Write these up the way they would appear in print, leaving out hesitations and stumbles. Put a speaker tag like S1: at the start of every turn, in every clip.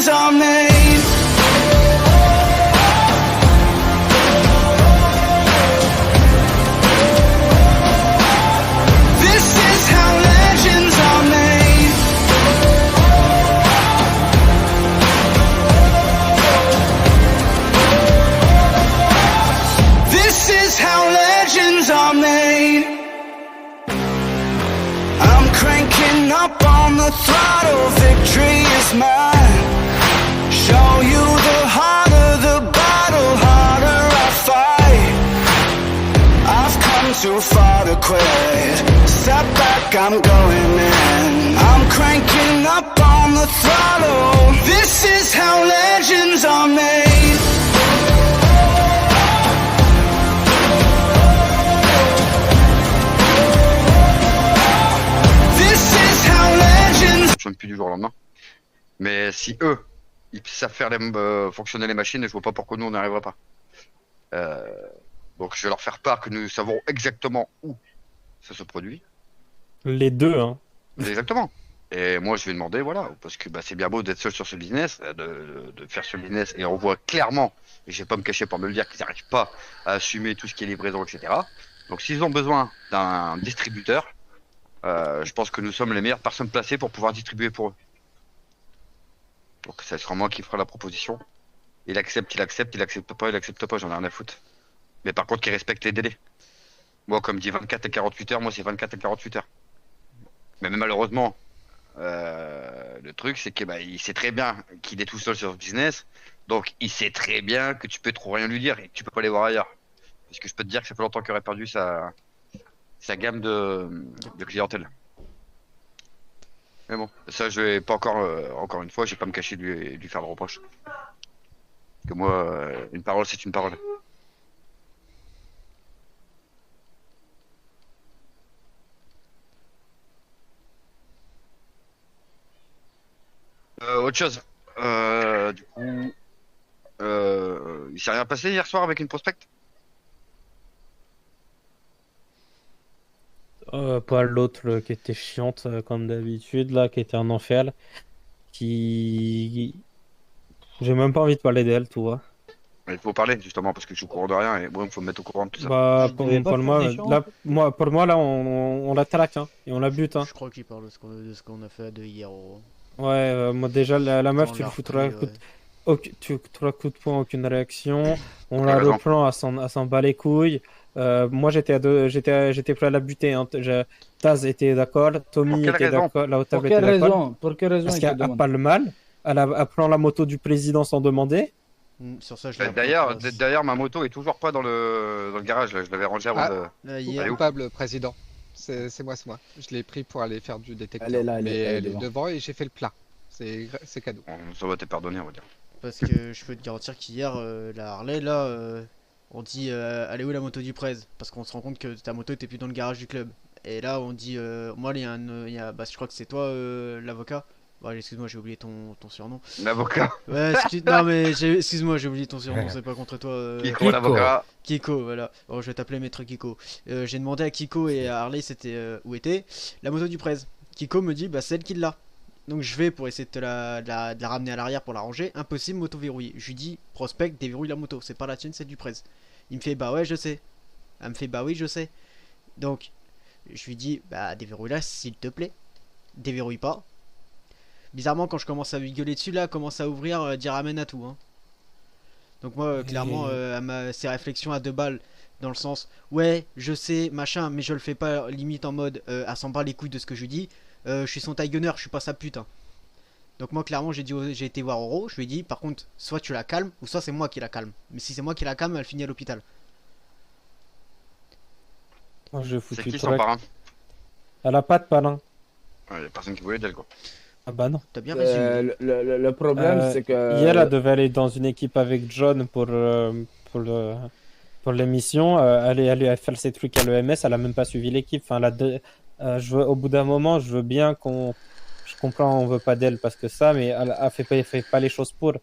S1: legends are made. This is how legends are made. This is how legends are made. I'm cranking up on the throttle, victory is mine. Show you the harder the battle, harder I fight. I've come too far to quit. Step back, I'm going in. I'm cranking up on the throttle. This is how legends are made. This is how legends.
S2: Ça fonctionne plus du jour au lendemain. Mais si eux, ils savent faire fonctionner les machines, je vois pas pourquoi nous on n'y arriverait pas. Donc je vais leur faire part que nous savons exactement où ça se produit.
S3: Les deux, hein.
S2: Exactement. Et moi je vais demander, voilà, parce que c'est bien beau d'être seul sur ce business, de faire ce business, et on voit clairement, et je vais pas me cacher pour me le dire, qu'ils n'arrivent pas à assumer tout ce qui est livraison, etc. Donc s'ils ont besoin d'un distributeur, je pense que nous sommes les meilleures personnes placées pour pouvoir distribuer pour eux. Donc ça sera moi qui fera la proposition. Il accepte, il accepte, il accepte pas, j'en ai rien à foutre. Mais par contre qu'il respecte les délais. Moi comme dit 24 et 48 heures, moi c'est 24 et 48 heures. Mais malheureusement, le truc c'est que il sait très bien qu'il est tout seul sur ce business. Donc il sait très bien que tu peux trop rien lui dire et que tu peux pas aller voir ailleurs. Parce que je peux te dire que ça fait longtemps qu'il aurait perdu sa gamme de clientèle. Mais bon, ça je vais pas encore une fois, je vais pas me cacher de lui faire le reproche. Parce que moi, une parole c'est une parole. Autre chose. Du coup, il s'est rien passé hier soir avec une prospecte?
S3: Pas l'autre qui était chiante comme d'habitude, là, qui était un enfer. Qui. J'ai même pas envie de parler d'elle, tu vois.
S2: Il faut parler justement parce que je suis au courant de rien et bon, il faut me mettre au courant de tout ça.
S3: Bah,
S4: Il devait pas
S3: pour moi, là, on la traque, hein, et on la bute, hein.
S4: Je crois qu'il parle de ce qu'on a fait de hier.
S3: Ouais, moi déjà, la meuf,
S4: On
S3: tu
S4: l'a
S3: le foutras
S4: repris,
S3: tu foutras coup de poing, aucune réaction. On
S2: T'as
S3: a le
S2: raison.
S3: plan, à s'en bat les couilles. Moi, j'étais prêt à la buter, hein. Taz était d'accord, Tommy
S2: quelle
S3: était
S2: raison?
S3: d'accord, la
S5: Pour
S3: Otab
S5: quelle
S3: était d'accord.
S5: raison? Pour quelle raison
S3: Parce
S5: il te
S3: qu'elle a
S5: demande?
S3: pas le mal. Elle prend la moto du président sans demander.
S4: Sur ça, je l'ai
S2: D'ailleurs, ma moto est toujours pas dans le garage. Là. Je l'avais rangée avant
S6: Ah.
S2: de.
S4: Là,
S2: Elle est
S4: hier,
S2: où?
S6: Coupable, président. C'est moi. Je l'ai pris pour aller faire du détecteur.
S5: Elle est là,
S6: mais
S5: elle est
S6: elle est devant et j'ai fait le plat. C'est cadeau.
S2: Ça va t'être pardonné, on va dire.
S4: parce que je peux te garantir qu'hier, la Harley, là, on dit elle est où la moto du prez? Parce qu'on se rend compte que ta moto était plus dans le garage du club. Et là, on dit moi, il y a je crois que c'est toi, l'avocat. Bon, excuse-moi, j'ai oublié ton surnom.
S2: L'avocat.
S4: Ouais, non, mais excuse-moi, j'ai oublié ton surnom, c'est pas contre toi.
S2: Kiko, l'avocat.
S4: Kiko, voilà. Bon, je vais t'appeler maître Kiko. J'ai demandé à Kiko et à Harley c'était où était la moto du prez. Kiko me dit c'est elle qui l'a. Donc je vais pour essayer de de la ramener à l'arrière pour la ranger. Impossible, moto verrouillée. Je lui dis prospect, déverrouille la moto. C'est pas la tienne, c'est du prez. Il me fait ouais, je sais. Elle me fait oui, je sais. Donc je lui dis déverrouille la s'il te plaît. Déverrouille pas. Bizarrement, quand je commence à lui gueuler dessus, là, elle commence à ouvrir, dire amène à tout. Hein. Donc moi, clairement, ses réflexions à 2 balles, dans le sens, ouais, je sais, machin, mais je le fais pas limite en mode, à s'en bat les couilles de ce que je dis. Je suis son taille gunner, je suis pas sa pute. Hein. Donc moi, clairement, j'ai été voir Oro, je lui ai dit, par contre, soit tu la calmes, ou soit c'est moi qui la calme. Mais si c'est moi qui la calme, elle finit à l'hôpital.
S3: Oh, je
S2: C'est
S3: foutu
S2: qui
S3: le
S2: son
S3: truc.
S2: parrain?
S3: Elle a pas de parrain.
S2: Ouais, y a personne qui voulait d'elle, quoi.
S3: Ah bah non.
S4: T'as bien résumé.
S5: Le problème, c'est que.
S3: Hier, elle devait aller dans une équipe avec John pour l'émission. Elle allait faire ses trucs à l'EMS. Elle a même pas suivi l'équipe. Enfin, au bout d'un moment, je veux bien je comprends, on veut pas d'elle parce que ça, mais elle fait pas les choses pour.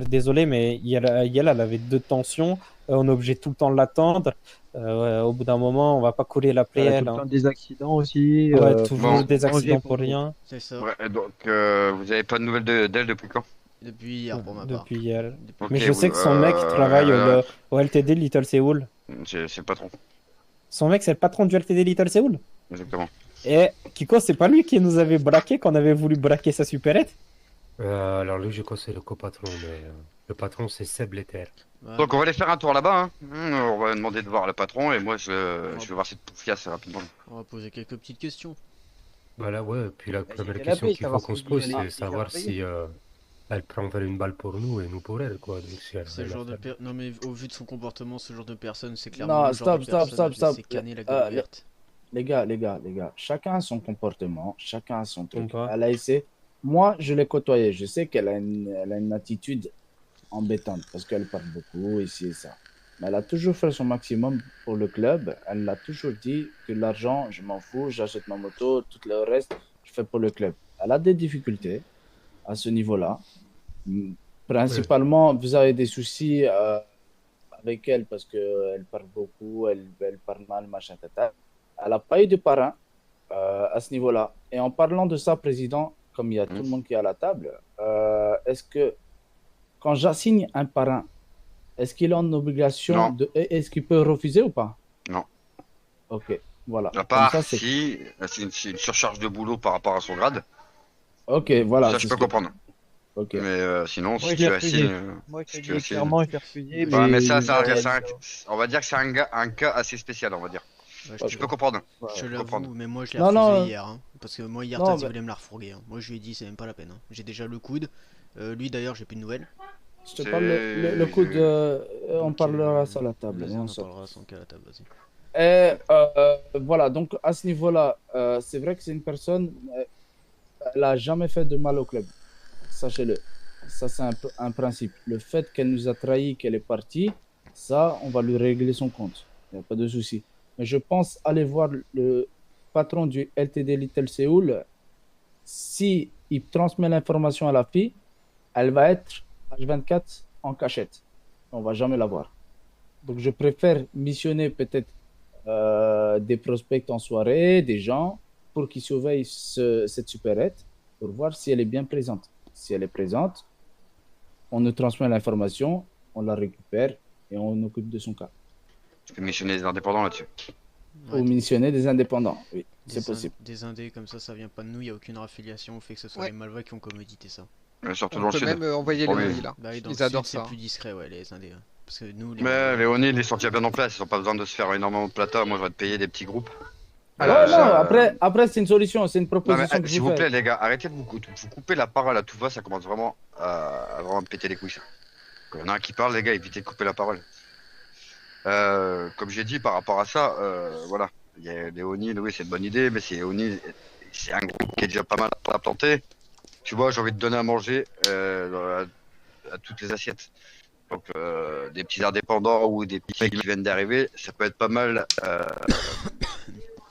S3: Désolé, mais elle avait deux tensions. On est obligé tout le temps de l'attendre. Ouais, au bout d'un moment, on va pas courir l'après
S7: Elle a tout
S3: elle.
S7: le
S3: Hein.
S7: temps des accidents aussi.
S3: Ouais,
S7: Faut
S3: toujours
S2: Bon.
S3: des
S7: manger
S3: accidents pour
S7: nous.
S3: rien
S4: C'est ça.
S2: Ouais, et donc, vous avez pas de nouvelles d'elle depuis quand?
S4: Depuis hier pour ma part.
S3: depuis hier.
S4: Depuis-
S2: Ok,
S3: Mais je sais que son mec travaille au LTD Little Seoul.
S2: c'est le patron,
S3: Son mec, c'est le patron du LTD Little Seoul.
S2: exactement.
S3: Et Kiko, c'est pas lui qui nous avait braqué quand on avait voulu braquer sa supérette?
S8: Alors lui, je crois que c'est le copatron, mais le patron, c'est Seb Letter.
S4: Ouais,
S2: Donc on va aller faire un tour là-bas, hein. On va demander de voir le patron et moi je vais voir cette poufiasse rapidement.
S4: on va poser quelques petites questions.
S8: Voilà, ouais. Puis la
S7: Bah,
S8: première
S7: j'ai
S8: question
S7: la paix,
S8: qu'il
S7: savoir
S8: faut qu'on
S7: si
S8: se pose,
S7: elle est-
S8: c'est
S7: si
S8: savoir
S7: elle a
S8: si elle préfère une balle pour nous et nous pour elle, quoi. Donc, si elle
S4: Ce
S8: veut la
S4: genre de
S8: faire.
S4: non mais au vu de son comportement, ce genre de personne, c'est clairement
S5: Non,
S4: le genre de
S5: stop,
S4: personne à
S5: stop.
S4: laisser canner la gueule ouverte.
S5: Les gars, chacun a son comportement, chacun a son truc.
S3: Comprends.
S5: Elle a essayé. Moi, je l'ai côtoyée. Je sais qu'elle a elle a une attitude embêtante parce qu'elle parle beaucoup, ici et ça. Mais elle a toujours fait son maximum pour le club. Elle l'a toujours dit que l'argent, je m'en fous, j'achète ma moto, tout le reste, je fais pour le club. Elle a des difficultés à ce niveau-là. Principalement, vous avez des soucis avec elle parce qu'elle parle beaucoup, elle parle mal, machin, tata. Elle n'a pas eu de parrain à ce niveau-là. Et en parlant de ça, président, comme il y a tout le monde qui est à la table, est-ce que quand j'assigne un parrain, est-ce qu'il a une obligation
S2: Non.
S5: de. Est-ce qu'il peut refuser ou pas?
S2: Non.
S5: Ok, voilà.
S2: À
S5: Comme
S2: part
S5: ça, c'est.
S2: si c'est une surcharge de boulot par rapport à son grade,
S5: Ok, voilà.
S2: ça
S5: c'est
S2: je peux
S5: ce que-
S2: comprendre.
S5: Ok.
S2: Mais sinon,
S7: Moi,
S2: si
S7: je
S2: tu
S7: l'ai
S2: assignes.
S7: refusé. Moi, je
S2: si
S7: te
S2: tu
S7: dis
S2: assignes-
S7: clairement, je l'ai refusé.
S2: Ouais, mais ça,
S7: il a réalisé.
S2: on va dire que c'est un cas assez spécial, on va dire.
S4: Ouais,
S2: Je peux comprendre.
S7: Voilà.
S4: je
S2: peux comprendre.
S4: l'avoue, mais moi je l'ai
S5: Non,
S4: refusé
S5: non,
S4: hier. Hein, parce que moi hier,
S5: non,
S4: Tati
S5: mais-
S4: voulait me la refourguer. Hein. Moi je lui ai dit, c'est même pas la peine. Hein. J'ai déjà le coude. Lui d'ailleurs, j'ai plus de nouvelles.
S5: Je te
S2: C'est-
S5: parle le coup de. On
S4: Donc,
S5: parlera ça à la table.
S4: Vas-y,
S5: et
S4: on
S5: on
S4: en
S5: sort.
S4: parlera sans qu'à la table, vas-y.
S5: Et voilà, donc à ce niveau-là, c'est vrai que c'est une personne, elle n'a jamais fait de mal au club. Sachez-le. Ça, c'est un principe. Le fait qu'elle nous a trahis, qu'elle est partie, ça, on va lui régler son compte. Il n'y a pas de souci. Mais je pense aller voir le patron du LTD Little Seoul. Si il transmet l'information à la fille, elle va être H24 en cachette. On va jamais la voir. Donc, je préfère missionner peut-être des prospects en soirée, des gens, pour qu'ils surveillent cette supérette, pour voir si elle est bien présente. Si elle est présente, on nous transmet l'information, on la récupère et on occupe de son cas.
S2: Tu peux missionner les indépendants là-dessus.
S4: Ouais,
S5: Ou missionner des indépendants, oui,
S4: des
S5: c'est possible.
S4: Des indés comme ça vient pas de nous, il n'y a aucune affiliation au fait que ce soit
S6: Ouais.
S4: les Malvois qui ont commodité ça.
S2: Surtout dans
S6: On
S2: le
S6: peut
S2: sud.
S6: même envoyer
S2: Oh,
S6: les
S2: oui.
S6: mails là.
S4: Bah oui, dans
S6: Ils
S4: le sud,
S6: adorent
S4: c'est
S6: ça.
S4: plus discret, ouais, les indés. Hein. Parce que nous, les
S2: Mais
S4: Malvois-
S2: les Oni, ils sont déjà bien en place, ils ont pas besoin de se faire énormément de plata. Moi, je vais te payer des petits groupes.
S6: Alors,
S5: Ouais, non, après c'est une solution, c'est une
S2: Non, mais,
S5: proposition que je
S2: s'il
S5: vous
S2: vous
S5: fais.
S2: plaît, les gars, arrêtez de vous couper la parole à tout va, ça commence vraiment à vraiment me péter les couilles, ça. Quand il y en a un qui parle, les gars, évitez de couper la parole. Comme j'ai dit par rapport à ça, voilà. Il y a les Oni, oui, c'est une bonne idée, mais c'est Oni, c'est un groupe qui est déjà pas mal implanté. Tu vois, j'ai envie de donner à manger à toutes les assiettes. Donc, des petits indépendants ou des petits mecs qui viennent d'arriver, ça peut être pas mal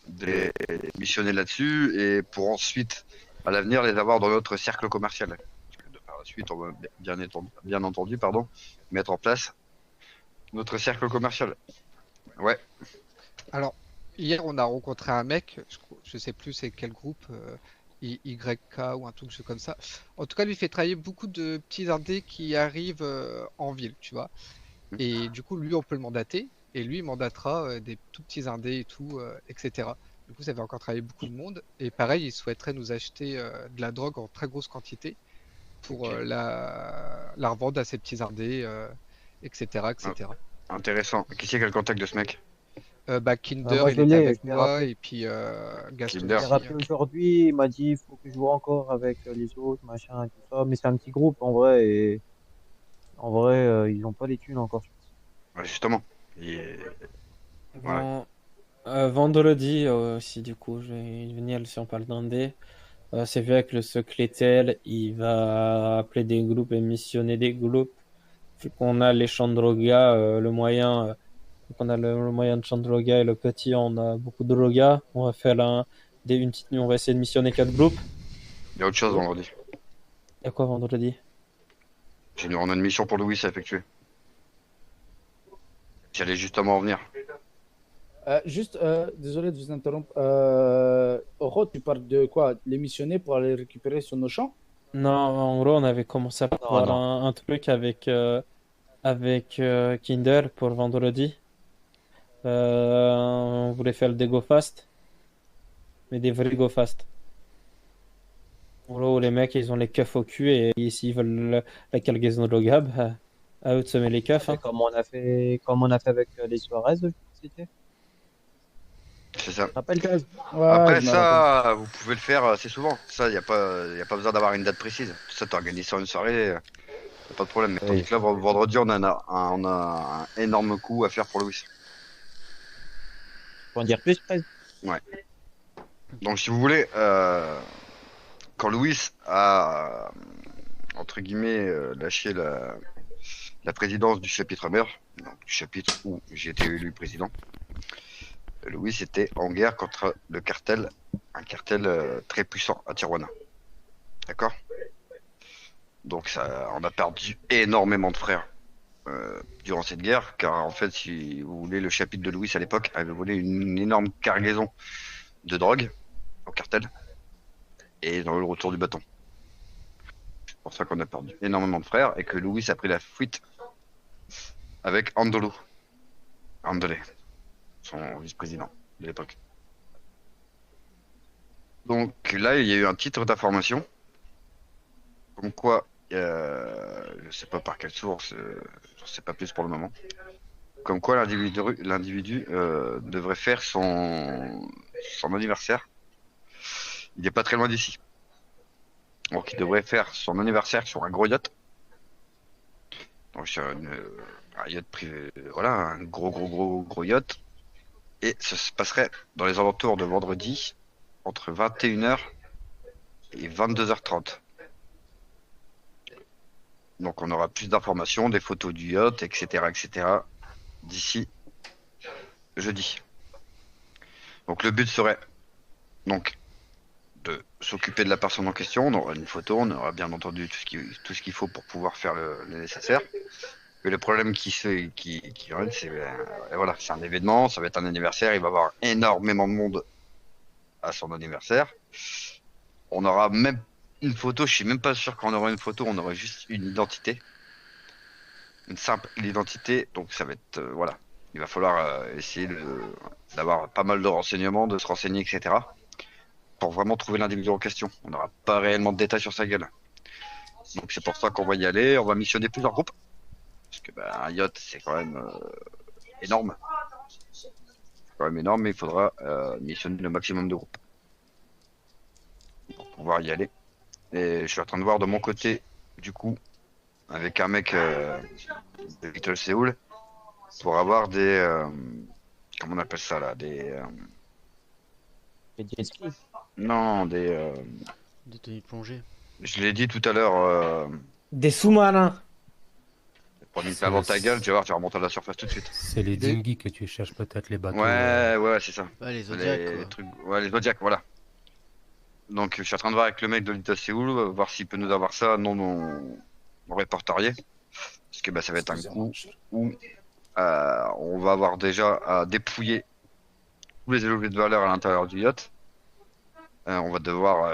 S2: de les missionner là-dessus et pour ensuite, à l'avenir, les avoir dans notre cercle commercial. Parce que par la suite, on va bien entendu, mettre en place notre cercle commercial. Ouais.
S6: Alors, hier, on a rencontré un mec, je sais plus c'est quel groupe, YK ou un truc comme ça. En tout cas, lui fait travailler beaucoup de petits indés qui arrivent en ville, tu vois. Et du coup, lui, on peut le mandater. Et lui, il mandatera des tout petits indés et tout, etc. Du coup, ça va encore travailler beaucoup de monde. Et pareil, il souhaiterait nous acheter de la drogue en très grosse quantité pour
S2: Ok.
S6: la revendre à ces petits indés, etc., etc.
S2: Intéressant. Qui c'est quel contact de ce mec?
S6: Kinder,
S7: moi,
S6: il
S7: je
S6: était
S7: l'ai,
S6: avec
S7: je l'ai
S6: moi,
S7: rappelé.
S6: et puis Gaston
S2: Kinder.
S7: Je l'ai
S6: aussi,
S7: rappelé aujourd'hui, il m'a dit il faut que je joue encore avec les autres, machin et tout ça. Mais c'est un petit groupe en vrai, et en vrai, ils ont pas les thunes encore.
S2: Ouais, justement. Et-
S3: Bon, vendredi aussi, du coup, je vais venir si on parle d'Indé. C'est vrai que le secrétaire, il va appeler des groupes et missionner des groupes. Vu qu'on a les Chandroga, le moyen, vu qu'on a le moyen de Chandroga et le petit, on a beaucoup de Roga. On va faire une petite, on va essayer de missionner 4 groupes.
S2: Il y a autre chose vendredi.
S3: Et quoi vendredi?
S2: On a une mission pour Louis à effectuer. J'allais justement en venir.
S5: Juste, désolé de vous interrompre. Oro, tu parles de quoi? Les missionner pour aller récupérer sur nos champs?
S3: Non, en gros, on avait commencé à prévoir
S7: non.
S3: un truc avec Kinder pour vendredi. On voulait faire des go fast, mais des vrais go fast. En gros, les mecs, ils ont les keufs au cul et s'ils veulent la cargaison de Gab, à eux de se mettre les keufs. Hein.
S7: Comme on a fait avec les Suarez, c'était.
S2: C'est ça.
S7: Tu te rappelles, Gaz?
S5: Ouais,
S2: Après
S5: je me rappelle.
S2: ça, vous pouvez le faire assez souvent. Ça, y a pas besoin d'avoir une date précise. Tout ça, t'organises sur une soirée, y a pas de problème. Mais
S7: Oui.
S2: tandis que là, vendredi, on a un énorme coup à faire pour Louis.
S7: Faut en dire plus, Prez?
S2: Donc, si vous voulez, quand Louis a, entre guillemets, lâché la présidence du chapitre mère, donc du chapitre où j'ai été élu président, Louis était en guerre contre le cartel, un cartel très puissant à Tijuana. D'accord? Donc ça, on a perdu énormément de frères durant cette guerre, car en fait, si vous voulez, le chapitre de Louis à l'époque avait volé une énorme cargaison de drogue au cartel et dans le retour du bâton. C'est pour ça qu'on a perdu énormément de frères et que Louis a pris la fuite avec Andolo. Andolé, son vice-président de l'époque. Donc là, il y a eu un titre d'information, comme quoi, je sais pas par quelle source, je sais pas plus pour le moment, comme quoi l'individu devrait faire son anniversaire. Il n'est pas très loin d'ici. Donc il devrait faire son anniversaire sur un gros yacht. Donc sur un yacht privé, voilà, un gros yacht. Et ça se passerait dans les alentours de vendredi, entre 21h et 22h30. Donc on aura plus d'informations, des photos du yacht, etc., d'ici jeudi. Donc le but serait donc de s'occuper de la personne en question. On aura une photo, on aura bien entendu tout ce qu'il faut pour pouvoir faire le nécessaire. Mais le problème qui reste, c'est voilà, c'est un événement, ça va être un anniversaire, il va y avoir énormément de monde à son anniversaire. On aura même une photo, je suis même pas sûr qu'on aura une photo, on aura juste une identité. Une simple identité, donc ça va être voilà. Il va falloir essayer d'avoir pas mal de renseignements, de se renseigner, etc. pour vraiment trouver l'individu en question. On n'aura pas réellement de détails sur sa gueule. Donc c'est pour ça qu'on va y aller, on va missionner plusieurs groupes. Parce que un yacht, c'est quand même énorme. C'est quand même énorme, mais il faudra missionner le maximum de groupes pour pouvoir y aller. Et je suis en train de voir de mon côté, du coup, avec un mec de Little Seoul, pour avoir des... comment on appelle ça là?
S7: Les jet skis.
S2: Non,
S4: Des tenues de plongée.
S2: je l'ai dit tout à l'heure,
S3: Des sous-marins.
S2: pour une dans ta gueule, tu vas voir, tu vas remonter à la surface tout de suite.
S8: C'est les
S6: Des-
S8: dinghies que tu cherches peut-être, les bateaux.
S2: Ouais, c'est ça.
S4: Ouais, les Zodiacs,
S2: Les
S4: quoi.
S2: trucs, ouais, les Zodiacs, voilà. Donc, je suis en train de voir avec le mec de Little Seoul, voir s'il peut nous avoir ça, non répertorié. Parce que ça va être un coup où on va avoir déjà à dépouiller tous les élevés de valeur à l'intérieur du yacht. On va devoir,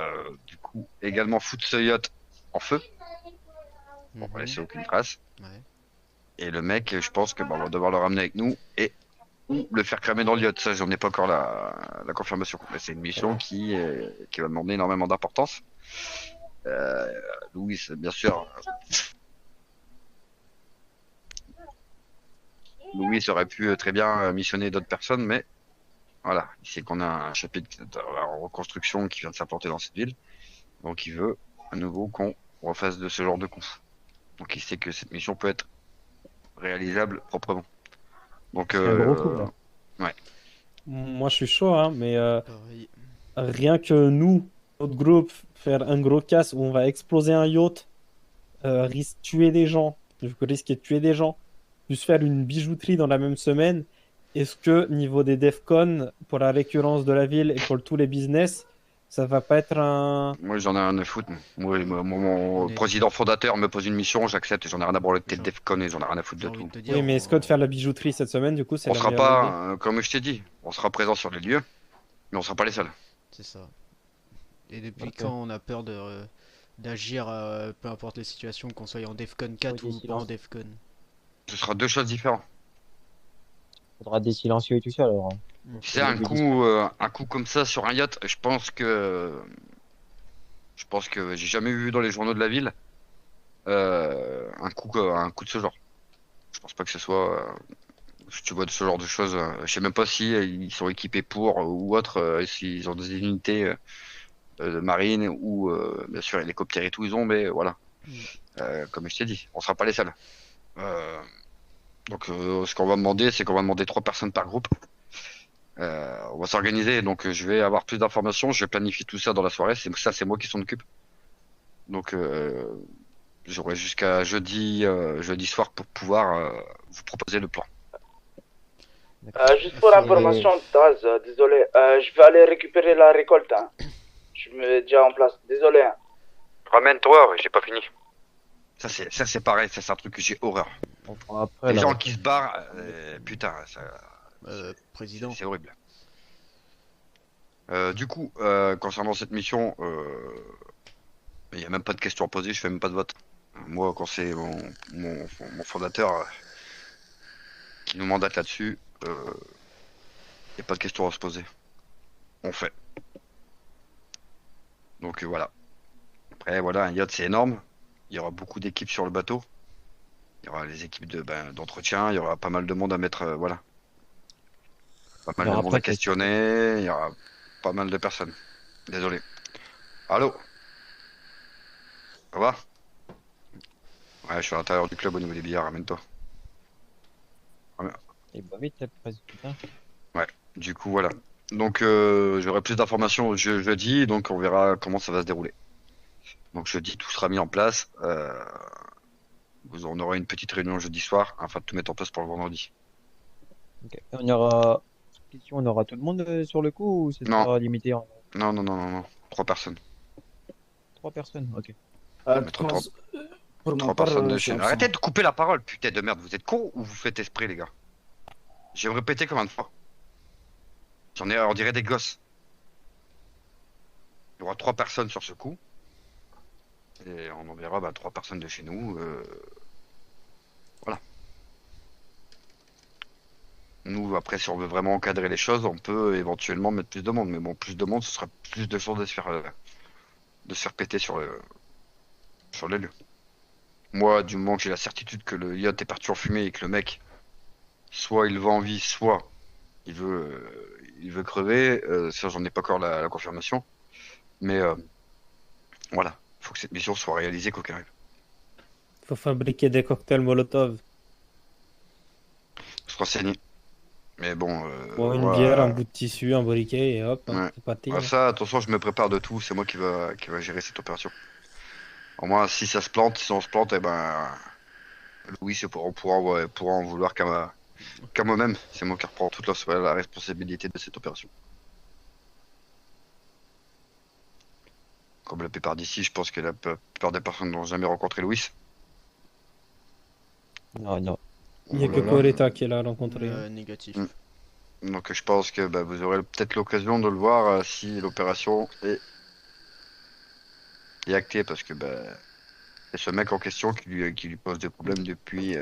S2: du coup, également foutre ce yacht en feu, pour
S4: Mhm.
S2: laisser aucune trace.
S4: Ouais.
S2: Et le mec, je pense que on va devoir le ramener avec nous et ou le faire cramer dans le yacht. Ça, j'en ai pas encore la confirmation. Mais c'est une mission qui va demander énormément d'importance. Louis, bien sûr. Louis aurait pu très bien missionner d'autres personnes, mais voilà, il sait qu'on a un chapitre en reconstruction qui vient de s'implanter dans cette ville. Donc il veut à nouveau qu'on refasse de ce genre de coup. Donc il sait que cette mission peut être réalisable proprement. Donc
S7: C'est un gros coup, là.
S3: Moi, je suis chaud, hein, mais
S4: Pareil.
S3: rien que nous, notre groupe, faire un gros casse où on va exploser un yacht, tuer des gens, risquer de tuer des gens, plus faire une bijouterie dans la même semaine, est-ce que niveau des DEFCON, pour la récurrence de la ville et pour tous les business, Ça va pas être un.
S2: Moi, j'en ai rien à foutre. Mon
S4: On est-
S2: président fondateur me pose une mission, j'accepte. J'en ai rien à branler de tes
S4: Genre-
S2: Defcon et j'en ai rien à foutre
S4: J'ai
S2: de
S4: envie
S2: tout.
S4: de te dire.
S3: Oui, mais est-ce que de faire la bijouterie cette semaine, du coup, c'est
S2: On
S3: la
S2: sera
S3: meilleure idée?
S2: pas, comme je t'ai dit, on sera présent sur les lieux, mais on sera pas les seuls.
S4: C'est ça. Et depuis
S3: Ok.
S4: quand on a peur d'agir, peu importe les situations, qu'on soit en Defcon 4
S7: des
S4: ou pas en
S7: silences.
S4: Defcon?
S2: Ce sera deux choses différentes.
S7: Faudra des silencieux et tout ça alors.
S2: Tu sais, un coup comme ça sur un yacht, je pense que j'ai jamais vu dans les journaux de la ville un coup de ce genre. Je pense pas que ce soit, si tu vois de ce genre de choses. Je sais même pas si ils sont équipés pour ou autre, s'ils ont des unités de marine ou bien sûr hélicoptères et tout ils ont, mais voilà.
S4: Mm.
S2: Comme je t'ai dit, on sera pas les seuls. Euh, ce qu'on va demander, c'est qu'on va demander 3 personnes par groupe. On va s'organiser, donc je vais avoir plus d'informations, je vais planifier tout ça dans la soirée, c'est moi qui s'en occupe. Donc j'aurai jusqu'à jeudi soir pour pouvoir vous proposer le plan.
S9: Juste pour information, Taz, désolé, je vais aller récupérer la récolte. Hein. Je me mets déjà en place, désolé. Hein.
S2: Ramène-toi, ouais, j'ai pas fini. Ça c'est pareil, ça c'est un truc que j'ai horreur.
S7: On fera après.
S2: Les
S7: là.
S2: gens qui se barrent, putain,
S4: Président.
S2: c'est horrible. Du coup, concernant cette mission, il n'y a même pas de questions à poser, je fais même pas de vote. Moi, quand c'est mon fondateur qui nous mandate là-dessus, il n'y a pas de questions à se poser. On fait. Donc voilà. Après, voilà, un yacht c'est énorme. Il y aura beaucoup d'équipes sur le bateau. Il y aura les équipes d'entretien, il y aura pas mal de monde à mettre, voilà. Pas mal
S7: Il y
S2: de
S7: aura
S2: monde
S7: pas
S2: à
S7: de-
S2: questionner, il y aura pas mal de personnes. Désolé. Allô? Ça va? Ouais, je suis à l'intérieur du club au niveau des billets, ramène-toi.
S7: Et bah vite, le président.
S2: Du coup, voilà. Donc, j'aurai plus d'informations jeudi, donc on verra comment ça va se dérouler. Donc, jeudi, tout sera mis en place. Vous en aurez une petite réunion jeudi soir, afin de tout mettre en place pour le vendredi.
S7: Ok. On aura. Question, on aura tout le monde sur le coup ou c'est
S2: Non.
S7: sera limité en
S2: Non. 3 personnes.
S7: 3 personnes? Ok.
S2: Mettre
S5: Pour ma
S2: 3 personnes
S5: part,
S2: de
S5: je suis
S2: chez.
S5: absent.
S2: Arrêtez de couper la parole, putain de merde. Vous êtes con ou vous faites esprit, les gars? Je vais me répéter combien de fois? On dirait des gosses. Il y aura 3 personnes sur ce coup. Et on enverra 3 personnes de chez nous. Voilà. Nous, après, si on veut vraiment encadrer les choses, on peut éventuellement mettre plus de monde. Mais bon, plus de monde, ce sera plus de chances de se faire péter sur les lieux. Moi, du moment que j'ai la certitude que le yacht est parti en fumée et que le mec, soit il va en vie, soit il veut crever, ça, j'en ai pas encore la confirmation. Mais voilà, faut que cette mission soit réalisée quoi qu'il arrive.
S3: Faut fabriquer des cocktails Molotov.
S2: Se renseigner. Mais bon,
S3: Bon, une
S2: voilà.
S3: bière, un bout de tissu, un briquet et hop, hein,
S2: Ouais.
S3: c'est parti.
S2: Ah, ça, attention, je me prépare de tout. C'est moi qui va gérer cette opération. Au moins, si ça se plante, si on se plante, eh ben, Louis, pourra en vouloir qu'à moi-même. C'est moi qui reprends toute la responsabilité de cette opération. Comme la plupart d'ici, je pense que la plupart des personnes n'ont jamais rencontré Louis.
S7: Non.
S3: Il n'y a que
S2: Voilà.
S3: Coretta qui l'a rencontré. hein.
S4: Négatif.
S2: Mm. Donc je pense que vous aurez peut-être l'occasion de le voir si l'opération est actée, parce que c'est ce mec en question qui lui pose des problèmes depuis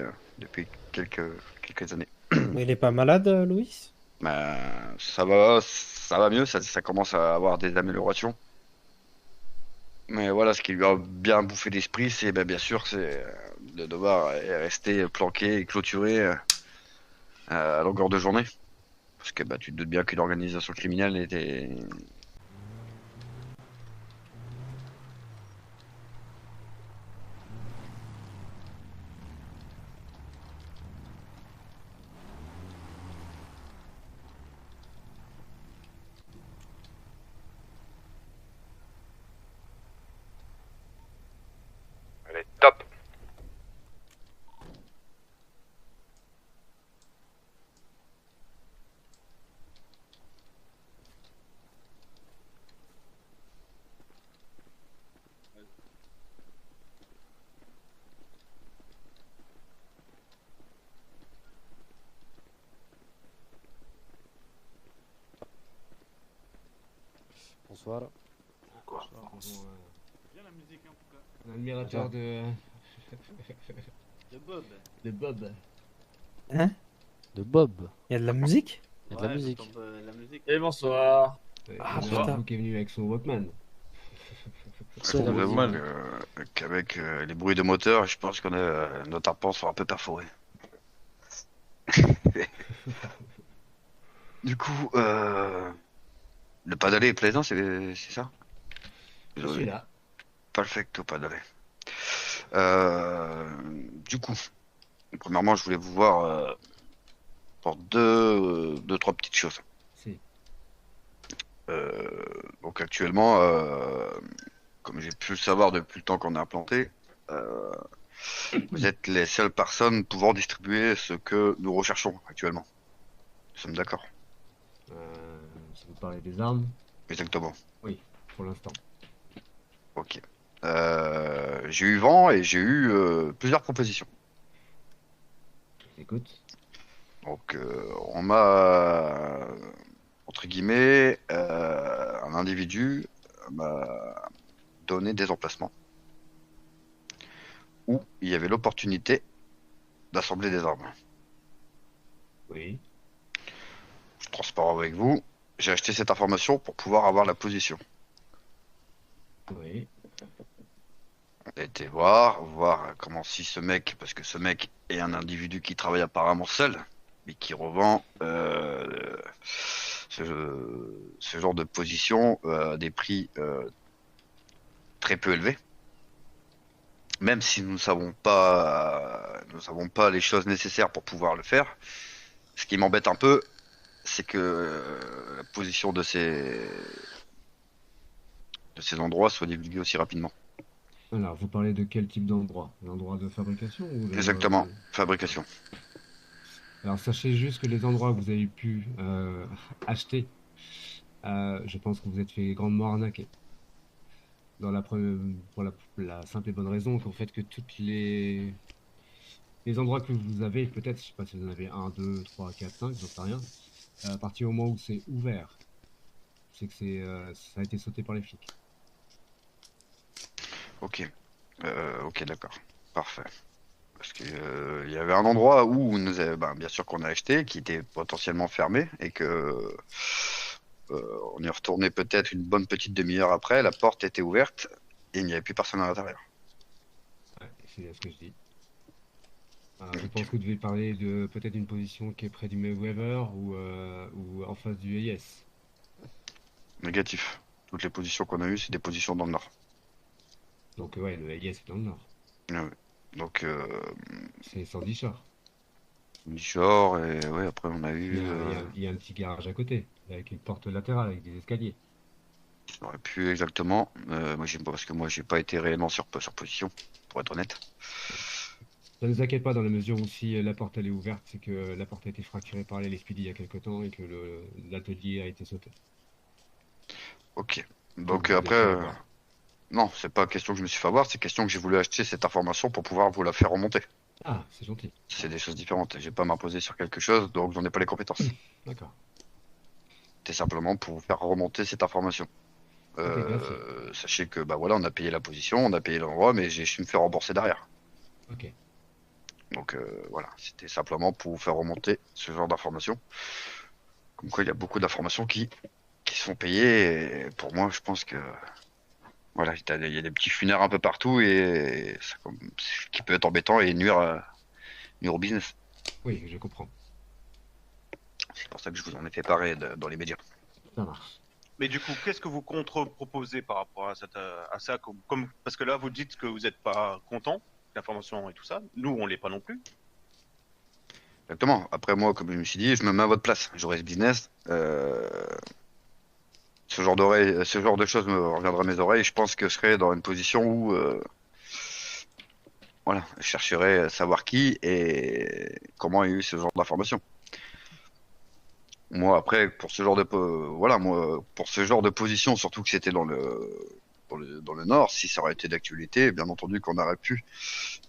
S2: quelques années.
S3: Mais il est pas malade, Louis?
S2: Ça va mieux, ça commence à avoir des améliorations. Mais voilà, ce qui lui a bien bouffé l'esprit, c'est bien sûr, c'est de devoir rester planqué et clôturé à longueur de journée. Parce que tu te doutes bien qu'une organisation criminelle était. Allez, top!
S8: Bonsoir.
S10: Un admirateur de. De Bob.
S3: Hein?
S8: De Bob.
S3: Il y a de la musique?
S8: Il y a de la musique.
S10: Et bonsoir.
S3: Ah,
S10: Il y en a
S3: putain.
S10: un qui est venu avec son Walkman.
S2: Je vous avoue qu'avec les bruits de moteur, je pense qu'on a nos tympans sont un peu perforés. Du coup, le pas d'aller est plaisant, c'est ça?
S10: Je suis là.
S2: Perfecto, pas d'aller. Du coup, premièrement, je voulais vous voir pour deux, trois petites choses.
S10: Si.
S2: Donc actuellement, comme j'ai pu le savoir depuis le temps qu'on est implanté, vous êtes les seules personnes pouvant distribuer ce que nous recherchons actuellement. Nous sommes d'accord.
S10: Si vous parlez des armes,
S2: Exactement.
S10: pour l'instant.
S2: Ok. J'ai eu vent et j'ai eu plusieurs propositions.
S10: Écoute.
S2: Donc on m'a, entre guillemets, un individu m'a donné des emplacements où il y avait l'opportunité d'assembler des armes.
S10: Oui.
S2: Je suis transparent avec vous. J'ai acheté cette information pour pouvoir avoir la position.
S10: Oui.
S2: On a été voir comment si ce mec, parce que ce mec est un individu qui travaille apparemment seul, mais qui revend ce genre de position à des prix très peu élevés. Même si nous ne savons pas les choses nécessaires pour pouvoir le faire. Ce qui m'embête un peu, c'est que la position de ces endroits soit divulguée aussi rapidement.
S10: Alors, vous parlez de quel type d'endroit? L'endroit de fabrication ou
S2: Exactement, fabrication.
S10: Alors, sachez juste que les endroits que vous avez pu acheter, je pense que vous êtes fait grandement arnaquer. Pour la simple et bonne raison qu'en fait que toutes les endroits que vous avez, peut-être, je sais pas si vous en avez 1, 2, 3, 4, 5, j'en sais rien, à partir du moment où c'est ouvert, c'est que ça a été sauté par les flics.
S2: Ok, ok, d'accord, parfait. Parce que il y avait un endroit où bien sûr qu'on a acheté, qui était potentiellement fermé et que on y est retourné peut-être une bonne petite demi-heure après. La porte était ouverte et il n'y avait plus personne à l'intérieur.
S10: Ouais, c'est ce que je dis. Je pense que vous devez parler de peut-être une position qui est près du Mayweather ou en face du AIS.
S2: Négatif. Toutes les positions qu'on a eues, c'est des positions dans le nord.
S10: Donc ouais, le AIS est dans le nord.
S2: Ouais. Donc
S10: C'est Sandy Shore.
S2: Shore et ouais, après on a eu.
S10: Il y a un petit garage à côté, avec une porte latérale, avec des escaliers.
S2: J'aurais pu exactement. Parce que moi j'ai pas été réellement sur position, pour être honnête.
S10: Ça ne nous inquiète pas dans la mesure où si la porte elle est ouverte, c'est que la porte a été fracturée par les LSPD il y a quelque temps et que l'atelier a été sauté.
S2: Ok. Donc
S10: vous
S2: après,
S10: avez fait avoir.
S2: non, c'est pas question que je me suis fait avoir, c'est question que j'ai voulu acheter cette information pour pouvoir vous la faire remonter.
S10: Ah, c'est gentil.
S2: C'est des choses différentes. J'ai pas m'imposer sur quelque chose, donc j'en ai pas les compétences.
S10: D'accord.
S2: C'était simplement pour vous faire remonter cette information.
S10: Ok, merci.
S2: Sachez que bah voilà, on a payé la position, on a payé l'endroit, mais j'ai su me faire rembourser derrière.
S10: Ok.
S2: Donc voilà, c'était simplement pour vous faire remonter ce genre d'informations. Comme quoi, il y a beaucoup d'informations qui se font payer. Et pour moi, je pense que voilà, il y a des petits funéraires un peu partout et ce qui peut être embêtant et nuire au business.
S10: Oui, je comprends.
S2: C'est pour ça que je vous en ai fait parler dans les médias.
S10: Ça marche.
S11: Mais du coup, qu'est-ce que vous contre-proposez par rapport à ça parce que là, vous dites que vous n'êtes pas content de l'information et tout ça. Nous, on l'est pas non plus.
S2: Exactement. Après, moi, comme je me suis dit, je me mets à votre place. J'aurais ce business. Ce genre de choses me reviendra à mes oreilles. Je pense que je serais dans une position où, voilà, je chercherais à savoir qui et comment il y a eu ce genre d'informations. Moi, après, pour ce genre de, pour ce genre de position, surtout que c'était dans le nord, si ça aurait été d'actualité, bien entendu qu'on aurait pu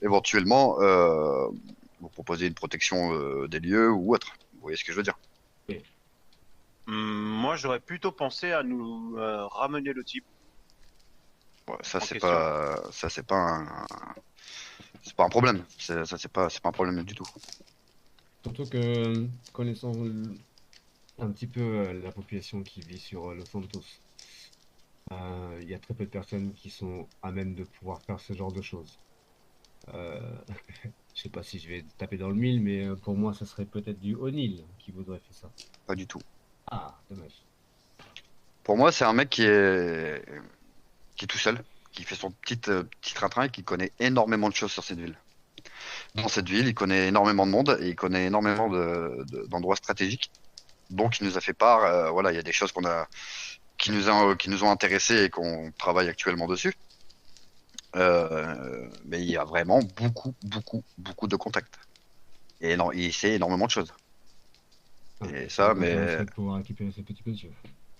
S2: éventuellement vous proposer une protection des lieux ou autre. Vous voyez ce que je veux dire?
S11: Moi, j'aurais plutôt pensé à nous ramener le type.
S2: Ouais, ça
S11: En
S2: c'est
S11: question.
S2: pas, ça c'est pas un problème. Ça c'est pas un problème du tout.
S10: Surtout que, connaissant un petit peu la population qui vit sur Los Santos, il y a très peu de personnes qui sont à même de pouvoir faire ce genre de choses. Euh, je sais pas si je vais taper dans le mille, mais pour moi, ça serait peut-être du O'Neill qui voudrait faire ça.
S2: Pas du tout.
S10: Ah, dommage.
S2: Pour moi, c'est un mec qui est tout seul, qui fait son petit train-train et qui connaît énormément de choses sur cette ville. Dans cette ville, il connaît énormément de monde et il connaît énormément d'endroits stratégiques. Donc, il nous a fait part. Voilà, il y a des choses qui nous ont intéressés et qu'on travaille actuellement dessus. Mais il y a vraiment beaucoup de contacts. Et il sait énormément de choses. Et ça,
S10: Donc, on souhaite pouvoir récupérer ces petits messieurs.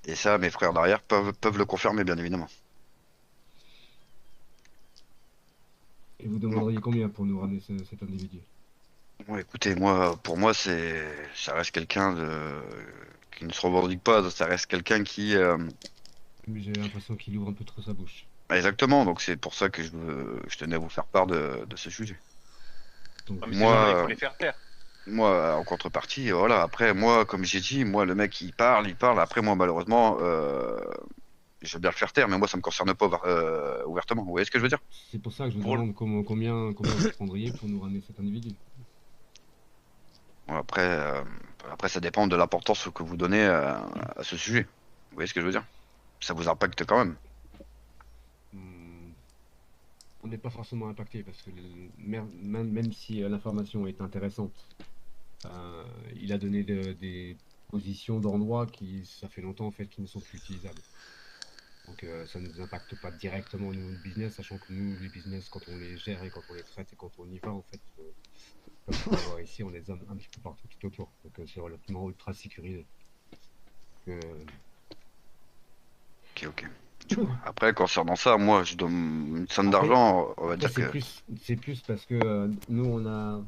S2: Et ça, mes frères derrière peuvent le confirmer, bien évidemment.
S10: Et vous demanderiez combien pour nous ramener cet individu?
S2: Bon, écoutez, moi, pour moi, ça reste quelqu'un qui ne se revendique pas. Ça reste quelqu'un qui,
S10: Mais j'ai l'impression qu'il ouvre un peu trop sa bouche.
S2: exactement. Donc c'est pour ça que je tenais à vous faire part de ce sujet.
S10: Donc,
S11: Ah, mais
S2: Moi,
S11: ces gens-là, il faut les faire taire.
S2: Moi, en contrepartie, voilà. Après, moi, comme j'ai dit, moi, le mec, il parle. Après, moi, malheureusement, je veux bien le faire taire, mais moi, ça me concerne pas ouvertement. Vous voyez ce que je veux dire?
S10: c'est pour ça que je vous demande combien vous prendriez pour nous ramener cet individu.
S2: Bon, après, ça dépend de l'importance que vous donnez à ce sujet. Vous voyez ce que je veux dire? Ça vous impacte quand même.
S10: On n'est pas forcément impacté parce que même si l'information est intéressante, il a donné des positions d'endroits qui, ça fait longtemps en fait, qui ne sont plus utilisables. Donc ça ne nous impacte pas directement au niveau du business, sachant que nous, les business, quand on les gère et quand on les traite et quand on y va, en fait, comme vous pouvez voir ici, on les a un petit peu partout tout autour. Donc c'est relativement ultra sécurisé.
S2: Ok. Après, concernant ça, moi, je donne une somme
S10: Après-
S2: d'argent, on va
S10: Après,
S2: dire que...
S10: c'est plus parce que nous, on a,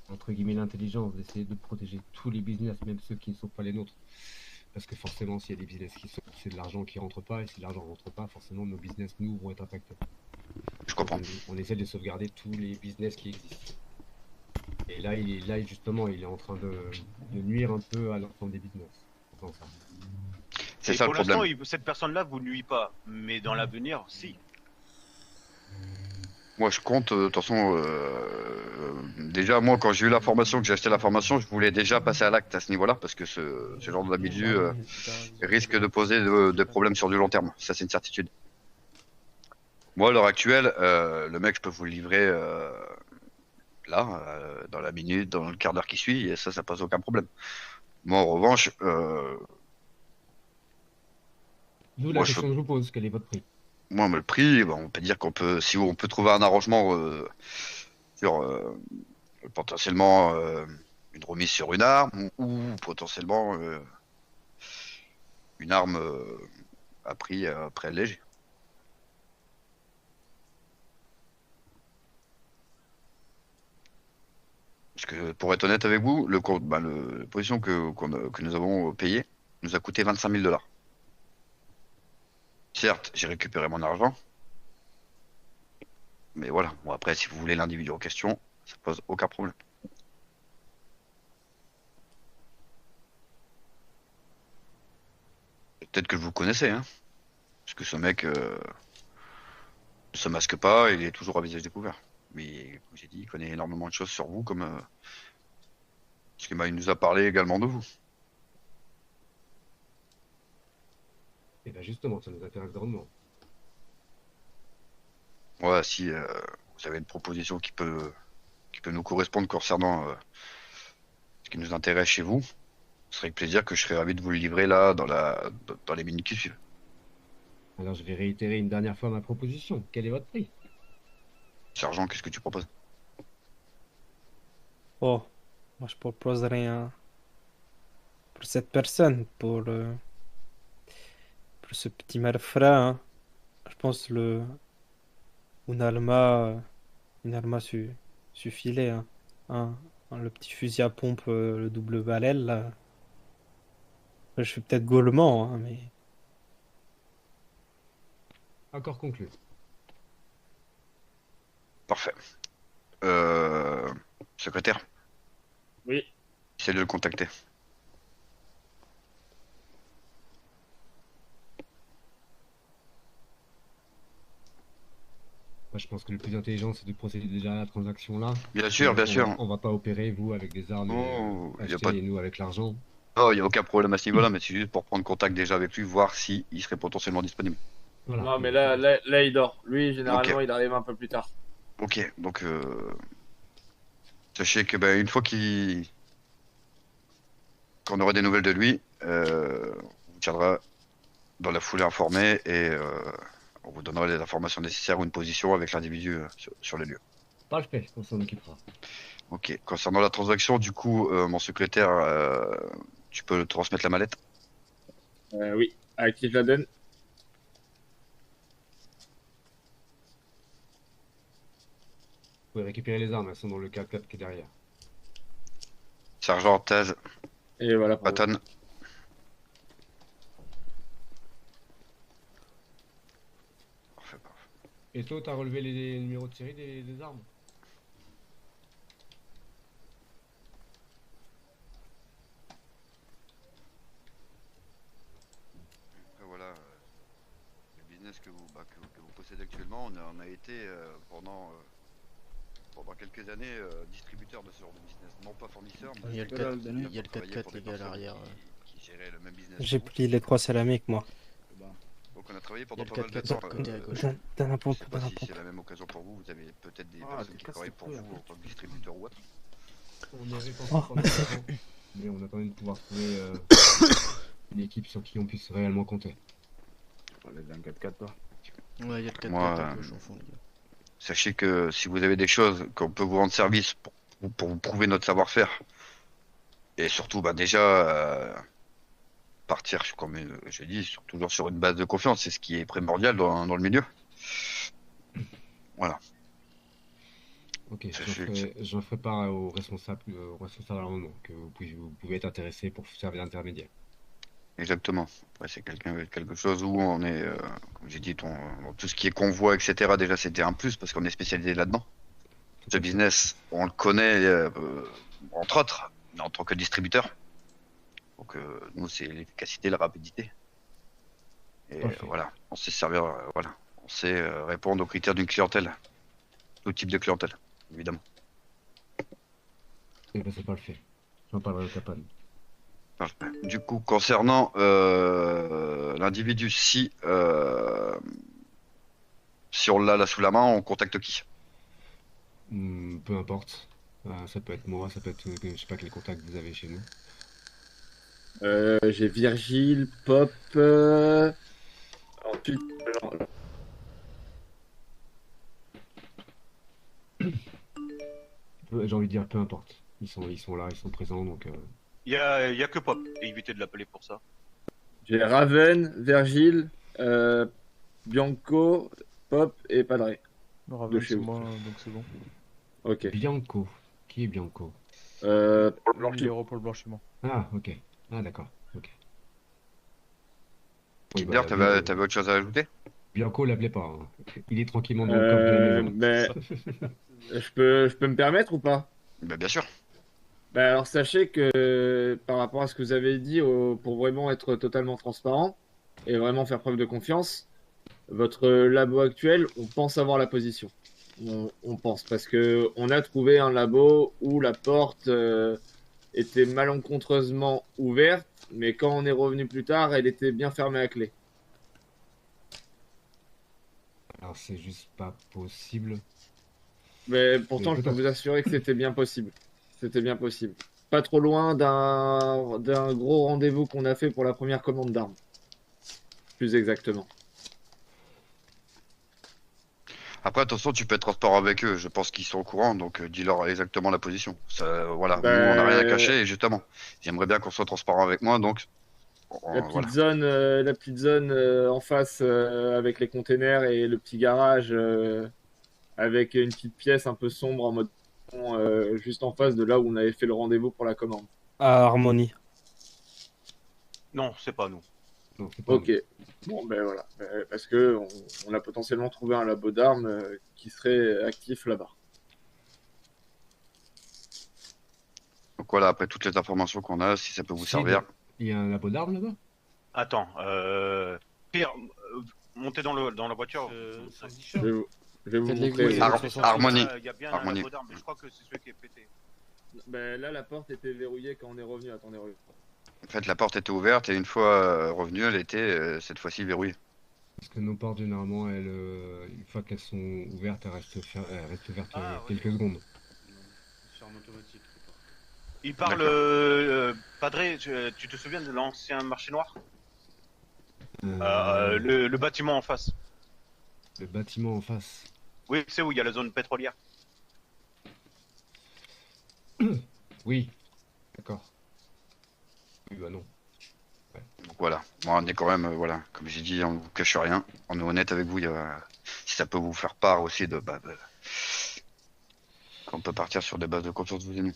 S10: entre guillemets, l'intelligence d'essayer de protéger tous les business, même ceux qui ne sont pas les nôtres. Parce que forcément, s'il y a des business qui sortent, c'est de l'argent qui rentre pas, et si l'argent rentre pas, forcément, nos business, nous, vont être impactés.
S2: Je comprends.
S10: On essaie de sauvegarder tous les business qui existent. Et là, justement, il est en train de nuire un peu à l'ensemble des business. en faisant ça.
S2: C'est
S11: Et
S2: ça le
S11: pour l'instant,
S2: problème.
S11: cette personne-là vous nuit pas, mais dans l'avenir, si.
S2: Moi, je compte, de toute façon, déjà, moi, quand j'ai eu l'information, que j'ai acheté l'information, je voulais déjà passer à l'acte à ce niveau-là, parce que ce genre d'individu risque de poser des problèmes sur du long terme. Ça, c'est une certitude. Moi, à l'heure actuelle, le mec, je peux vous le livrer là, dans la minute, dans le quart d'heure qui suit, et ça pose aucun problème. Moi, en revanche,
S10: D'où la
S2: moi,
S10: question que je vous pose, quel est votre prix?
S2: moi, mais le prix, bon, on peut dire qu'on peut, si on peut trouver un arrangement sur potentiellement une remise sur une arme ou potentiellement une arme à prix léger. Parce que pour être honnête avec vous, la position que nous avons payée nous a coûté 25 000 $. Certes, j'ai récupéré mon argent, mais voilà. Bon, après, si vous voulez l'individu en question, ça pose aucun problème. Peut-être que vous connaissez, hein. Parce que ce mec ne se masque pas, il est toujours à visage découvert. Mais comme j'ai dit, il connaît énormément de choses sur vous, comme parce qu'il nous a parlé également de vous.
S10: Et bien justement, ça nous intéresse grandement.
S2: Ouais, si vous avez une proposition qui peut nous correspondre concernant ce qui nous intéresse chez vous, ce serait avec plaisir que je serais ravi de vous le livrer là dans les minutes qui suivent.
S10: Alors je vais réitérer une dernière fois ma proposition. Quel est votre prix?
S2: Sergent, qu'est-ce que tu proposes?
S3: Oh, moi je proposerais un pour cette personne, pour ce petit malfrat, hein. Je pense une arma suffirait, hein. Le petit fusil à pompe, le double balai là. Après, je suis peut-être gaulement, hein, mais...
S10: Accord conclu.
S2: Parfait. Secrétaire,
S5: Oui.
S2: essayez de le contacter.
S10: Moi, je pense que le plus intelligent, c'est de procéder déjà à la transaction là.
S2: Bien sûr, bien sûr.
S10: On va pas opérer, vous, avec des armes
S2: Oh, y a
S10: achetées
S2: pas de-
S10: et nous avec l'argent.
S2: Oh, il n'y a aucun problème à ce niveau-là, mais c'est juste pour prendre contact déjà avec lui, voir si il serait potentiellement disponible.
S10: Voilà.
S5: Non, mais là, il dort. Lui, généralement, il arrive un peu plus tard.
S2: Ok, donc sachez que une fois qu'on aura des nouvelles de lui, on vous tiendra dans la foulée informé et on vous donnera les informations nécessaires ou une position avec l'individu sur les lieux.
S10: Parfait, on s'en occupera.
S2: Ok, concernant la transaction, du coup, mon secrétaire, tu peux transmettre la mallette?
S5: Oui. À qui je la donne?
S10: Vous pouvez récupérer les armes, elles sont dans le 4x4 qui est derrière.
S2: Sergent Ortez,
S5: Et voilà. pour vous.
S2: Patton. Parfait, parfait.
S10: Et toi, t'as relevé les numéros de série des armes?
S2: Après, voilà, le business que que vous possédez actuellement, on a été pendant quelques années distributeur de ce genre de business. Non pas fournisseur, mais
S4: Il y a le
S5: peux la
S4: 4
S5: le donner.
S4: il y a le
S2: travaillé
S4: 4x4
S2: pour
S4: les
S2: des
S4: gars à
S2: personnes
S4: l'arrière.
S2: qui géraient le même business.
S3: J'ai
S2: que vous.
S3: pris les 3 céramiques, moi.
S2: Donc on a travaillé
S4: Il y a
S2: pendant
S4: le
S2: pas mal de
S4: 4x4
S2: temps.
S4: sur le côté à gauche.
S3: Dans la
S2: Je
S3: pompe,
S2: sais
S3: dans
S2: pas
S3: la
S2: si
S3: pompe.
S2: c'est la même occasion pour vous. Vous avez peut-être des
S5: Ah,
S2: personnes
S5: t'es
S2: qui travaillent pour
S5: cassé
S2: vous
S5: le
S2: en tant que distributeur ou autre.
S10: On est répartis
S3: Oh,
S10: pendant
S3: merci.
S10: 4 ans, mais on attendait de pouvoir trouver une équipe sur qui on puisse réellement compter.
S5: On est dans le 4x4, toi.
S4: Ouais, il y a le 4x4
S2: Moi,
S4: à gauche au fond, les gars.
S2: Sachez que si vous avez des choses qu'on peut vous rendre service pour vous prouver notre savoir-faire, et surtout déjà partir, comme je dis, toujours sur une base de confiance, c'est ce qui est primordial dans le milieu. Voilà.
S10: Ok,
S2: Sachez
S10: j'en ferai part au responsable à un moment, que vous pouvez être intéressé pour servir d'intermédiaire.
S2: Exactement. Ouais, c'est quelque chose où on est, comme j'ai dit, tout ce qui est convoi, etc. Déjà, c'était un plus parce qu'on est spécialisé là-dedans. Ce business, on le connaît, entre autres, mais en tant que distributeur. Donc, nous, c'est l'efficacité, la rapidité. Et
S10: Parfait.
S2: voilà, on sait servir, voilà, on sait répondre aux critères d'une clientèle, tout type de clientèle, évidemment.
S10: Et ben c'est pas le fait. J'en parlerai au Capone.
S2: Parfait. Du coup, concernant l'individu, si on l'a là sous la main, on contacte qui?
S10: Peu importe. Ça peut être moi, ça peut être je sais pas quel contact vous avez chez nous.
S5: J'ai Virgile, Pop. Ensuite,
S10: J'ai envie de dire peu importe. Ils sont là, ils sont présents donc.
S11: Il y a que Pop. Et évitez de l'appeler pour ça.
S5: j'ai Raven, Virgile, Bianco, Pop et Padre.
S7: Non,
S5: De
S7: Raven,
S5: chez
S7: c'est
S5: vous.
S7: moi, donc c'est bon.
S5: Ok.
S10: Bianco. Qui est Bianco?
S5: Pour le
S7: Il
S5: blanchiment.
S7: est pour le blanchiment.
S10: Ah ok. Ah d'accord. Ok. Oui,
S2: D'ailleurs, t'avais autre chose à ajouter?
S10: Bianco l'appelez pas. Hein. Il est tranquillement dans le coffre de la maison.
S5: Mais je peux me permettre ou pas?
S2: Bien sûr.
S5: Alors sachez que par rapport à ce que vous avez dit, pour vraiment être totalement transparent et vraiment faire preuve de confiance, votre labo actuel, on pense avoir la position. On pense parce que on a trouvé un labo où la porte était malencontreusement ouverte, mais quand on est revenu plus tard, elle était bien fermée à clé.
S10: Alors c'est juste pas possible.
S5: Mais pourtant,
S10: Mais
S5: je peux
S10: peut-être.
S5: vous assurer que c'était bien possible. C'était bien possible. Pas trop loin d'un gros rendez-vous qu'on a fait pour la première commande d'armes. Plus exactement.
S2: Après, attention, tu peux être transparent avec eux. Je pense qu'ils sont au courant, donc dis-leur exactement la position. Ça, voilà, nous, on n'a rien à cacher, et justement, j'aimerais bien qu'on soit transparent avec moi, donc
S5: La petite zone en face avec les containers et le petit garage avec une petite pièce un peu sombre en mode juste en face de là où on avait fait le rendez-vous pour la commande.
S3: À Harmonie.
S11: Non, c'est pas nous.
S10: Non, c'est pas
S12: Ok. Bon, ben voilà. Parce que on a potentiellement trouvé un labo d'armes qui serait actif là-bas.
S2: Donc voilà, après toutes les informations qu'on a, si ça peut vous
S10: Si,
S2: servir.
S10: Il y a un labo d'armes là-bas?
S11: Attends, Pierre, montez dans la voiture.
S12: Je vais vous
S4: Faites les
S12: montrer.
S4: goûts,
S2: Harmonie.
S11: Il y a bien
S2: Harmonie.
S11: un labo d'armes, mais je crois que c'est celui qui est pété.
S12: Ben, là, la porte était verrouillée quand on est revenu. Attendez, revenez.
S2: En fait, la porte était ouverte et une fois revenue, elle était cette fois-ci verrouillée.
S10: Parce que nos portes, généralement, une fois qu'elles sont ouvertes, elles restent ouvertes quelques secondes.
S11: Il parle, Padré, tu te souviens de l'ancien marché noir? Le bâtiment en face.
S10: Le bâtiment en face.
S11: Oui, c'est où il y a la zone pétrolière.
S10: Oui, d'accord. Oui, bah non.
S2: Donc voilà, moi on est quand même, voilà, comme j'ai dit, on vous cache rien, on est honnête avec vous, si ça peut vous faire part aussi qu'on peut partir sur des bases de confiance vous et nous.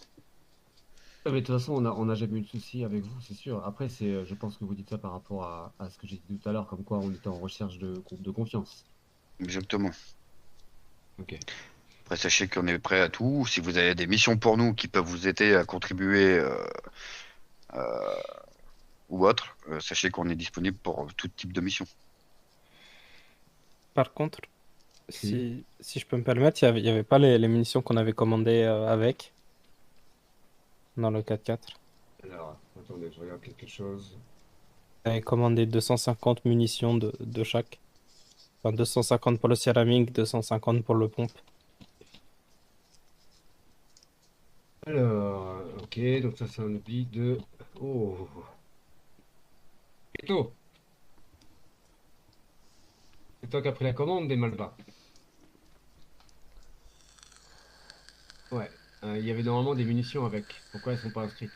S10: Ah, mais de toute façon, on a jamais eu de soucis avec vous, c'est sûr. Après, je pense que vous dites ça par rapport à ce que j'ai dit tout à l'heure, comme quoi on était en recherche de groupe de confiance.
S2: Exactement.
S10: Ok.
S2: Après sachez qu'on est prêt à tout, si vous avez des missions pour nous qui peuvent vous aider à contribuer ou autre, sachez qu'on est disponible pour tout type de mission.
S3: Par contre, si je peux me permettre, il y avait pas les munitions qu'on avait commandées avec dans le 4x4.
S10: Alors, attendez, je regarde quelque chose.
S3: On avait commandé 250 munitions de chaque. Enfin, 250 pour le céramique, 250 pour le pompe.
S10: Alors, ok, donc ça c'est un oubli de... Oh. Eto. C'est toi qui as pris la commande des Malva. Ouais, il y avait normalement des munitions avec. Pourquoi elles sont pas inscrites?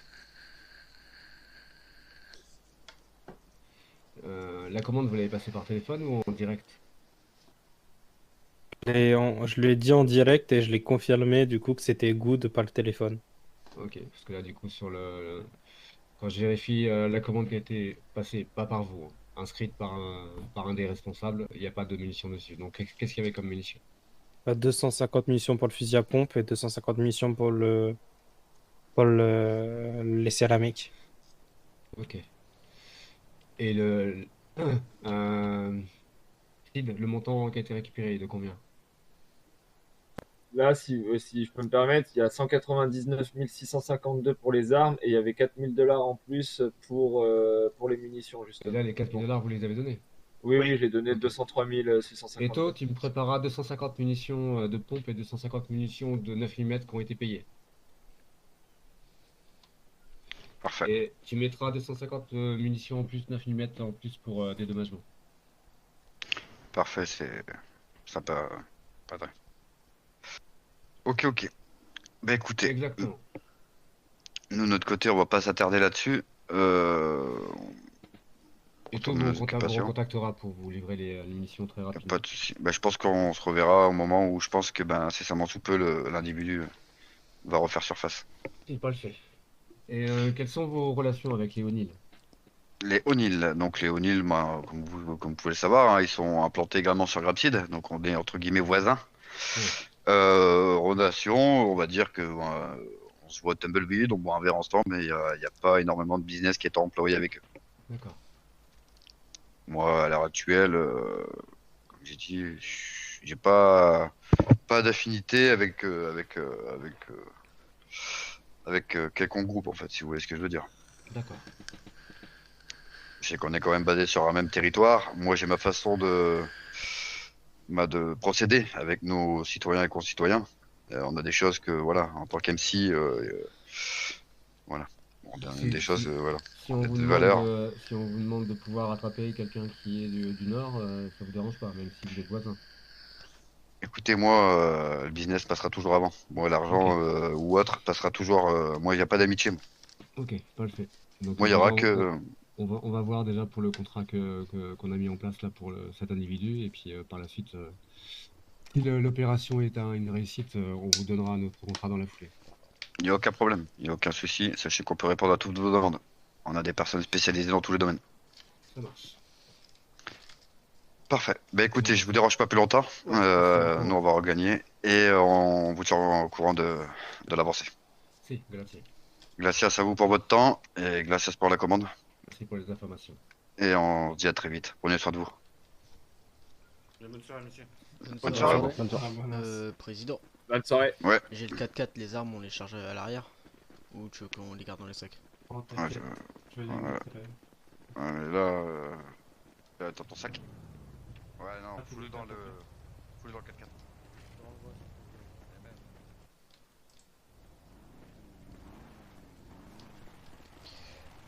S10: La commande, vous l'avez passée par téléphone ou en direct?
S3: Je lui ai dit en direct et je l'ai confirmé du coup que c'était good par le téléphone.
S10: Ok, parce que là du coup quand je vérifie la commande qui a été passée, pas par vous, hein, inscrite par un des responsables, il n'y a pas de munitions dessus. Donc qu'est-ce qu'il y avait comme munitions?
S3: 250 munitions pour le fusil à pompe et 250 munitions pour les céramiques.
S10: Ok. Et Sid, le montant qui a été récupéré est de combien?
S12: Là, si je peux me permettre, il y a 199 652 pour les armes et il y avait 4000 $ en plus pour les munitions,
S10: Et
S12: justement.
S10: là, les 4 000 $, vous les avez donnés?
S12: Oui, j'ai donné
S10: Ok.
S12: 203 650.
S10: Et toi, tu me préparas 250 munitions de pompe et 250 munitions de 9 mm qui ont été payées.
S2: Parfait.
S10: Et tu mettras 250 munitions en plus, 9 mm en plus pour dédommagement.
S2: Parfait, c'est sympa, Padré. Ok. Bah écoutez,
S10: Exactement.
S2: nous de notre côté, on va pas s'attarder là-dessus.
S10: Et
S2: On
S10: toi,
S2: tourne nos
S10: vous
S2: occupations.
S10: recontactera pour vous livrer les munitions très
S2: Y a
S10: rapidement.
S2: pas de souci. Bah, je pense qu'on se reverra au moment où je pense que incessamment sous peu l'individu va refaire surface.
S10: C'est pas le fait. Et quelles sont vos relations avec les O'Neill?
S2: Les O'Neill, comme vous pouvez le savoir, hein, ils sont implantés également sur Grapseed, donc on est entre guillemets voisins. Relation, on va dire que on se voit à Tumbleweed, on boit un verre ensemble, mais il y a pas énormément de business qui est employé avec eux.
S10: D'accord.
S2: Moi, à l'heure actuelle, comme j'ai dit, j'ai pas d'affinité avec quelconque groupe en fait, si vous voyez ce que je veux dire.
S10: D'accord.
S2: Je sais qu'on est quand même basé sur un même territoire. Moi, j'ai ma façon de procéder avec nos citoyens et concitoyens. On a des choses que, voilà, en tant qu'MC, voilà, on a des choses, voilà,
S10: Si on,
S2: on a
S10: vous
S2: des
S10: demande
S2: valeurs.
S10: si on vous demande de pouvoir attraper quelqu'un qui est du Nord, ça vous dérange pas, même si vous êtes voisins.
S2: Écoutez, moi, le business passera toujours avant. Moi, l'argent ou autre passera toujours. Moi, il n'y a pas d'amitié. Moi,
S10: Ok, pas le fait. Donc,
S2: il y aura que.
S10: on va voir déjà pour le contrat qu'on a mis en place là pour cet individu, et puis par la suite, si l'opération est une réussite, on vous donnera notre contrat dans la foulée.
S2: Il n'y a aucun problème, il n'y a aucun souci. Sachez qu'on peut répondre à toutes vos demandes. On a des personnes spécialisées dans tous les domaines.
S10: Ça marche.
S2: Parfait. Bah écoutez, je vous dérange pas plus longtemps. Nous on va regagner et on vous tient au courant de l'avancée.
S10: Si, grazie.
S2: Gracias à vous pour votre temps et gracias pour la commande.
S10: Merci pour les informations.
S2: Et on se dit à très vite. Prenez soin de vous.
S12: Bonne soirée, monsieur.
S2: Bonne soirée à vous.
S4: Président.
S12: Bonne soirée.
S2: Ouais.
S4: J'ai le 4x4, les armes, on les charge à l'arrière. Ou tu veux qu'on les garde dans les sacs?
S2: Ouais, mais là, dans ton sac. Ouais, non, fous-le dans le 4x4.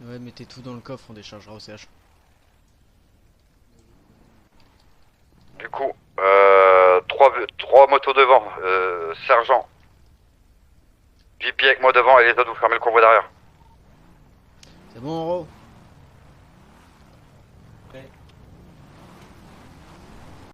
S4: Ouais, mettez tout dans le coffre, on déchargera au CH.
S2: Du coup, trois motos devant, sergent. JP avec moi devant et les autres vous fermez le convoi derrière.
S4: C'est bon, Oro?